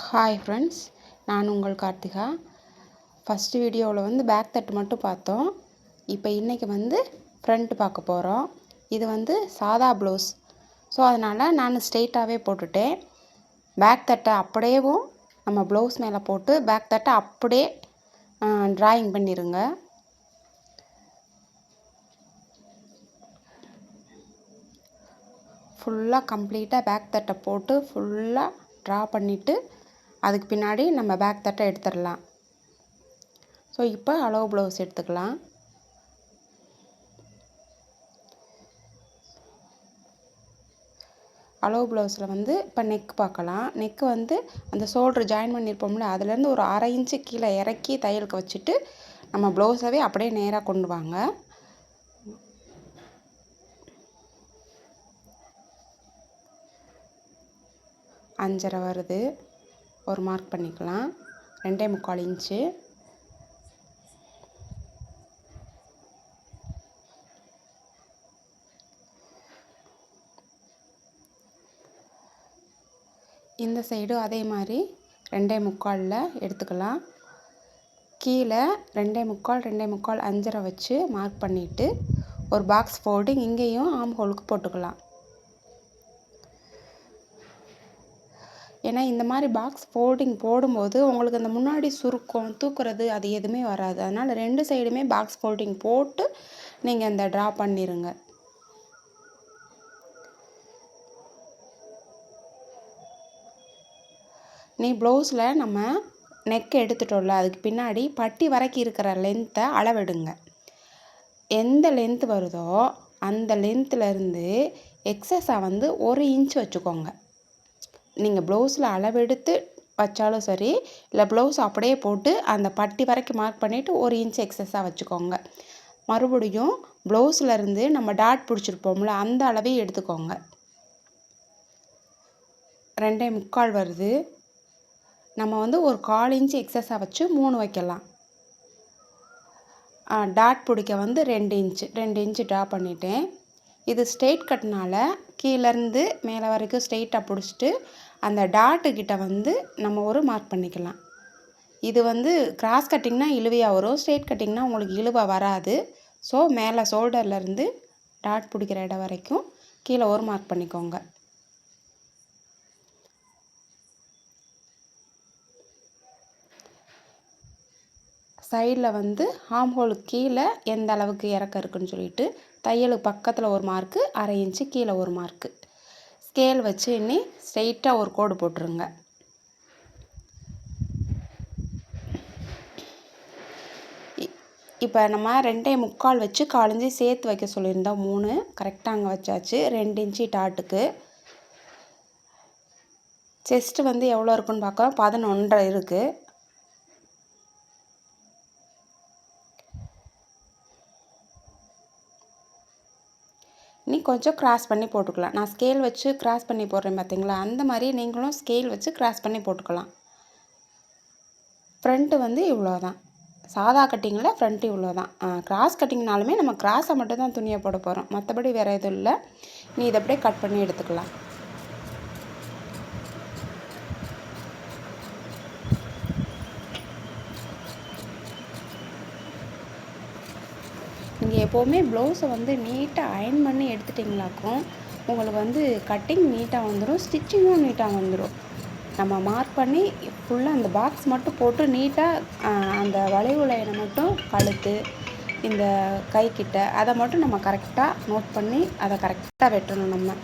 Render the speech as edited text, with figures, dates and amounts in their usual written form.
Hi friends, நான் உங்கள் Karthika. First வீடியோவில் வந்து பேக் தட்டு மட்டும் பார்த்தோம். இப்போ இன்றைக்கி வந்து ஃப்ரண்ட் பார்க்க போகிறோம். இது வந்து சாதா ப்ளவுஸ். ஸோ அதனால் நான் ஸ்ட்ரெயிட்டாகவே போட்டுட்டேன். பேக் தட்டை அப்படியேவும் நம்ம ப்ளவுஸ் மேலே போட்டு பேக் தட்டை அப்படியே ட்ராயிங் பண்ணிடுங்க. ஃபுல்லாக கம்ப்ளீட்டாக பேக் தட்டை போட்டு ஃபுல்லாக ட்ரா பண்ணிவிட்டு அதுக்கு பின்னாடி நம்ம பேக் தட்டை எடுத்துடலாம். ஸோ இப்போ அளவு ப்ளவுஸ் எடுத்துக்கலாம். அளவு ப்ளவுஸில் வந்து இப்போ நெக் பார்க்கலாம். நெக்கு வந்து அந்த ஷோல்டர் ஜாயின் பண்ணியிருப்போம்ல, அதுலேருந்து ஒரு 1/2 இன்ச்சு கீழே இறக்கி தையலுக்கு வச்சுட்டு நம்ம ப்ளவுஸாகவே அப்படியே நேராக கொண்டு வாங்க. அஞ்சரை வருது, ஒரு மார்க் பண்ணிக்கலாம். 2.25 இன்ச்சு. இந்த சைடும் அதே மாதிரி 2.25 எடுத்துக்கலாம். கீழே 2.25 அஞ்சரை வச்சு மார்க் பண்ணிவிட்டு ஒரு பாக்ஸ் ஃபோல்டிங் இங்கேயும் ஆம் ஹோலுக்கு போட்டுக்கலாம். ஏன்னா இந்த மாதிரி பாக்ஸ் ஃபோல்டிங் போடும்போது உங்களுக்கு அந்த முன்னாடி சுருக்கம் தூக்குறது அது எதுவுமே வராது. அதனால் 2 சைடுமே பாக்ஸ் ஃபோல்டிங் போட்டு நீங்கள் இந்த ட்ரா பண்ணிடுங்க. நீ ப்ளவுஸில் நம்ம நெக் எடுத்துட்டோம்ல, அதுக்கு பின்னாடி பட்டி வரைக்கும் இருக்கிற லென்த்தை அளவெடுங்க. எந்த லென்த் வருதோ அந்த லென்த்துலேருந்து எக்ஸஸாக வந்து 1 இன்ச் வச்சுக்கோங்க. நீங்கள் ப்ளவுஸில் அளவெடுத்து வச்சாலும் சரி, இல்லை ப்ளவுஸ் அப்படியே போட்டு அந்த பட்டி வரைக்கும் மார்க் பண்ணிவிட்டு 1 இன்ச் எக்ஸஸாக வச்சுக்கோங்க. மறுபடியும் ப்ளவுஸ்லேருந்து நம்ம டாட் பிடிச்சிருப்போம்ல, அந்த அளவையும் எடுத்துக்கோங்க. 2.25 வருது. நம்ம வந்து ஒரு 1/4 இன்ச் எக்ஸஸாக வச்சு 3 வைக்கலாம். டாட் பிடிக்க வந்து 2 இன்ச்சு ட்ரா பண்ணிட்டேன். இது ஸ்ட்ரெயிட் கட்னால கீழேருந்து மேலே வரைக்கும் ஸ்ட்ரெயிட்டாக பிடிச்சிட்டு அந்த டாட்டுக்கிட்ட வந்து நம்ம ஒரு மார்க் பண்ணிக்கலாம். இது வந்து கிராஸ் கட்டிங்னா இழுவையாக வரும், ஸ்ட்ரெயிட் கட்டிங்னா உங்களுக்கு இழுவாக வராது. ஸோ மேலே ஷோல்டர்லேருந்து டாட் பிடிக்கிற இடம் வரைக்கும் கீழே ஒரு மார்க் பண்ணிக்கோங்க. சைடில் வந்து ஆம் ஹோலுக்கு கீழே எந்த அளவுக்கு இறக்கம் இருக்குதுன்னு சொல்லிட்டு தையலுக்கு பக்கத்தில் ஒரு மார்க்கு, 1/2 இன்ச்சு கீழே ஒரு மார்க்கு. ஸ்கேல் வச்சு எண்ணி ஸ்ட்ரெயிட்டாக ஒரு கோடு போட்டுருங்க. இப்போ நம்ம 2.25 வச்சு 1/4 இன்ச்சு சேர்த்து வைக்க சொல்லியிருந்தோம். 3 கரெக்டாக அங்கே வச்சாச்சு. 2 இன்ச்சு டாட்டுக்கு. செஸ்ட்டு வந்து எவ்வளோ இருக்குன்னு பார்க்க 11.5 இருக்குது. நீ கொஞ்சம் கிராஸ் பண்ணி போட்டுக்கலாம். நான் ஸ்கேல் வச்சு கிராஸ் பண்ணி போடுறேன் பார்த்தீங்களா, அந்த மாதிரி நீங்களும் ஸ்கேல் வச்சு கிராஸ் பண்ணி போட்டுக்கலாம். ஃப்ரண்ட்டு வந்து இவ்வளோ தான். சாதா கட்டிங்கில் ஃப்ரண்ட்டு இவ்வளோ தான். கிராஸ் கட்டிங்னாலுமே நம்ம கிராஸை மட்டும் தான் துணியை போட போகிறோம், மற்றபடி வேறு எதுவும் இல்லை. நீ இதை அப்படியே கட் பண்ணி எடுத்துக்கலாம். நீங்கள் எப்போவுமே ப்ளவுஸை வந்து நீட்டாக அயர்ன் பண்ணி எடுத்துட்டிங்களாக்கும் உங்களுக்கு வந்து கட்டிங் நீட்டாக வந்துடும், ஸ்டிச்சிங்கும் நீட்டாக வந்துடும். நம்ம மார்க் பண்ணி ஃபுல்லாக அந்த பாக்ஸ் மட்டும் போட்டு நீட்டாக அந்த வளைவு லைனை மட்டும் கழுத்து இந்த கைக்கிட்ட அதை மட்டும் நம்ம கரெக்டாக நோட் பண்ணி அதை கரெக்டாக வெட்டணும் நம்ம.